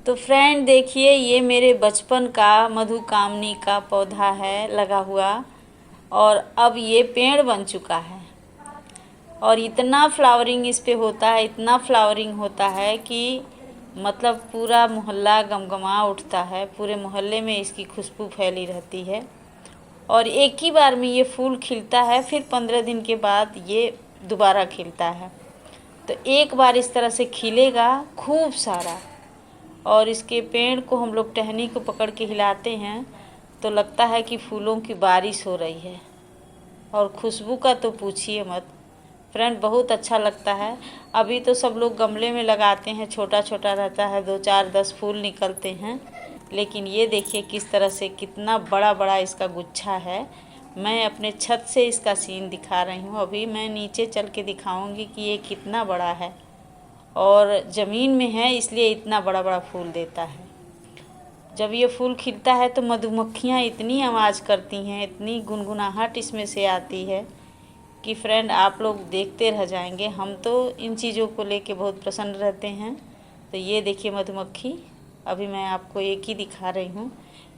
तो फ्रेंड देखिए, ये मेरे बचपन का मधुकामनी का पौधा है लगा हुआ, और अब ये पेड़ बन चुका है। और इतना फ्लावरिंग इस पे होता है, इतना फ्लावरिंग होता है कि मतलब पूरा मोहल्ला गमगमा उठता है। पूरे मोहल्ले में इसकी खुशबू फैली रहती है। और एक ही बार में ये फूल खिलता है, फिर 15 दिन के बाद ये दोबारा खिलता है। तो एक बार इस तरह से खिलेगा खूब सारा, और इसके पेड़ को हम लोग टहनी को पकड़ के हिलाते हैं तो लगता है कि फूलों की बारिश हो रही है। और खुशबू का तो पूछिए मत फ्रेंड, बहुत अच्छा लगता है। अभी तो सब लोग गमले में लगाते हैं, छोटा छोटा रहता है, 2 4 10 फूल निकलते हैं। लेकिन ये देखिए किस तरह से कितना बड़ा बड़ा इसका गुच्छा है। मैं अपने छत से इसका सीन दिखा रही हूँ। अभी मैं नीचे चल के दिखाऊंगी कि ये कितना बड़ा है, और ज़मीन में है इसलिए इतना बड़ा बड़ा फूल देता है। जब ये फूल खिलता है तो मधुमक्खियाँ इतनी आवाज़ करती हैं, इतनी गुनगुनाहट इसमें से आती है कि फ्रेंड आप लोग देखते रह जाएंगे। हम तो इन चीज़ों को लेके बहुत प्रसन्न रहते हैं। तो ये देखिए मधुमक्खी, अभी मैं आपको एक ही दिखा रही हूँ,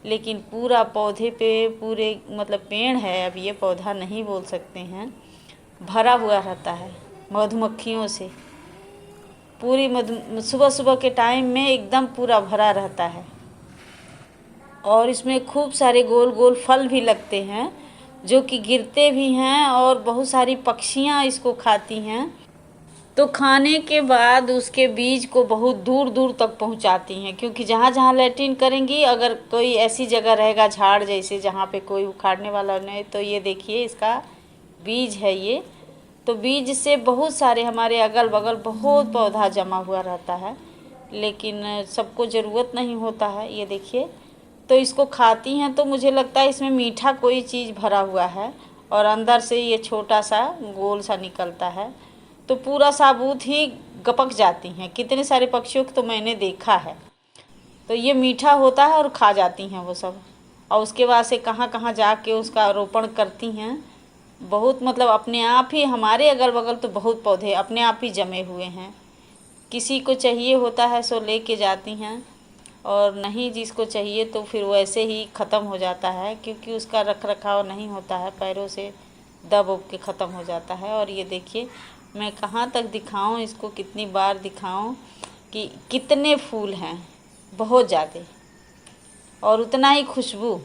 लेकिन पूरा पौधे पे पूरे मतलब पेड़ है, अब ये पौधा नहीं बोल सकते हैं, भरा हुआ रहता है मधुमक्खियों से। पूरी मधु सुबह सुबह के टाइम में एकदम पूरा भरा रहता है। और इसमें खूब सारे गोल गोल फल भी लगते हैं जो कि गिरते भी हैं, और बहुत सारी पक्षियाँ इसको खाती हैं। तो खाने के बाद उसके बीज को बहुत दूर दूर तक पहुंचाती हैं, क्योंकि जहाँ जहाँ लैट्रिन करेंगी, अगर कोई ऐसी जगह रहेगा झाड़ जैसे जहाँ पे कोई उखाड़ने वाला नहीं, तो ये देखिए इसका बीज है ये। तो बीज से बहुत सारे हमारे अगल बगल बहुत पौधा जमा हुआ रहता है, लेकिन सबको ज़रूरत नहीं होता है। ये देखिए, तो इसको खाती हैं तो मुझे लगता है इसमें मीठा कोई चीज़ भरा हुआ है, और अंदर से ये छोटा सा गोल सा निकलता है। तो पूरा साबुत ही गपक जाती हैं। कितने सारे पक्षियों को तो मैंने देखा है। तो ये मीठा होता है और खा जाती हैं वो सब, और उसके बाद से कहाँ कहाँ जाके उसका रोपण करती हैं। बहुत मतलब अपने आप ही हमारे अगल बगल तो बहुत पौधे अपने आप ही जमे हुए हैं। किसी को चाहिए होता है सो लेके जाती हैं, और नहीं जिसको चाहिए तो फिर वैसे ही ख़त्म हो जाता है, क्योंकि उसका रख रखाव नहीं होता है, पैरों से दब उब के ख़त्म हो जाता है। और ये देखिए, मैं कहाँ तक दिखाऊं इसको, कितनी बार दिखाऊं कि कितने फूल हैं, बहुत ज़्यादा, और उतना ही खुशबू।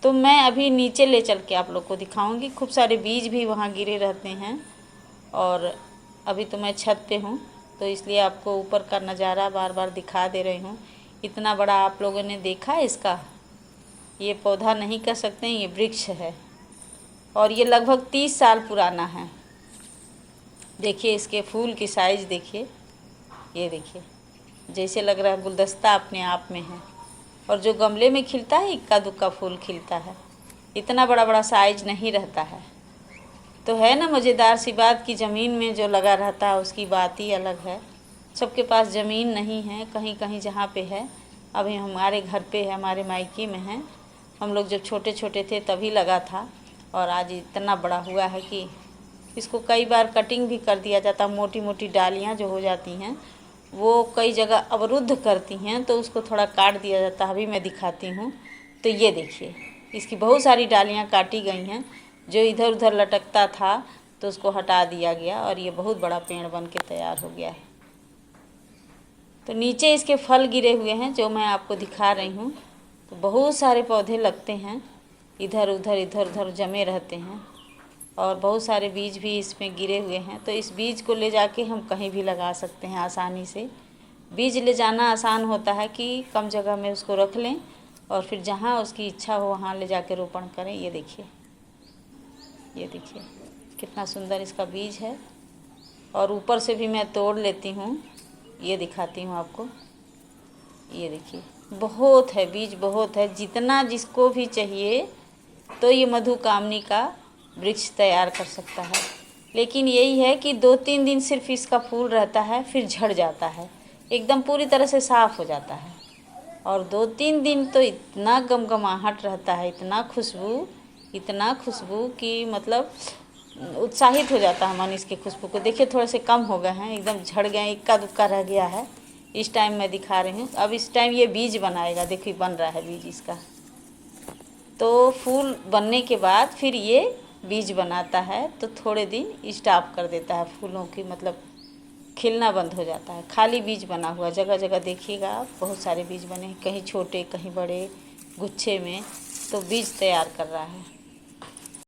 तो मैं अभी नीचे ले चल के आप लोग को दिखाऊंगी। खूब सारे बीज भी वहाँ गिरे रहते हैं, और अभी तो मैं छत पे हूँ तो इसलिए आपको ऊपर का नज़ारा बार बार दिखा दे रही हूँ। इतना बड़ा आप लोगों ने देखा है इसका, ये पौधा नहीं कह सकते हैं, ये वृक्ष है, और ये लगभग 30 साल पुराना है। देखिए इसके फूल की साइज़ देखिए, ये देखिए जैसे लग रहा है गुलदस्ता अपने आप में है। और जो गमले में खिलता है इक्का दुक्का फूल खिलता है, इतना बड़ा बड़ा साइज नहीं रहता है। तो है ना मज़ेदार सी बात कि ज़मीन में जो लगा रहता है उसकी बात ही अलग है। सबके पास ज़मीन नहीं है, कहीं कहीं जहाँ पे है। अभी हमारे घर पे है, हमारे मायके में है। हम लोग जब छोटे छोटे थे तभी लगा था, और आज इतना बड़ा हुआ है कि इसको कई बार कटिंग भी कर दिया जाता। मोटी मोटी डालियाँ जो हो जाती हैं वो कई जगह अवरुद्ध करती हैं, तो उसको थोड़ा काट दिया जाता है। अभी मैं दिखाती हूँ। तो ये देखिए इसकी बहुत सारी डालियाँ काटी गई हैं, जो इधर उधर लटकता था तो उसको हटा दिया गया, और ये बहुत बड़ा पेड़ बन के तैयार हो गया है। तो नीचे इसके फल गिरे हुए हैं जो मैं आपको दिखा रही हूँ। तो बहुत सारे पौधे लगते हैं, इधर उधर जमे रहते हैं, और बहुत सारे बीज भी इसमें गिरे हुए हैं। तो इस बीज को ले जाके हम कहीं भी लगा सकते हैं आसानी से। बीज ले जाना आसान होता है कि कम जगह में उसको रख लें, और फिर जहाँ उसकी इच्छा हो वहाँ ले जाके रोपण करें। ये देखिए, ये देखिए कितना सुंदर इसका बीज है। और ऊपर से भी मैं तोड़ लेती हूँ, ये दिखाती हूँ आपको। ये देखिए बहुत है, बीज बहुत है, जितना जिसको भी चाहिए तो ये मधुकामनी का वृक्ष तैयार कर सकता है। लेकिन यही है कि 2-3 दिन सिर्फ इसका फूल रहता है, फिर झड़ जाता है, एकदम पूरी तरह से साफ़ हो जाता है। और 2-3 दिन तो इतना गमगमाहट रहता है, इतना खुशबू कि मतलब उत्साहित हो जाता है मन इसकी खुशबू को। देखिए थोड़े से कम हो गए हैं, एकदम झड़ गए, इक्का दुक्का रह गया है, इस टाइम मैं दिखा रही हूँ। अब इस टाइम ये बीज बनाएगा, देखिए बन रहा है बीज इसका। तो फूल बनने के बाद फिर ये बीज बनाता है, तो थोड़े दिन स्टॉप कर देता है फूलों की, मतलब खिलना बंद हो जाता है। खाली बीज बना हुआ, जगह जगह देखिएगा आप, बहुत सारे बीज बने हैं, कहीं छोटे कहीं बड़े गुच्छे में, तो बीज तैयार कर रहा है।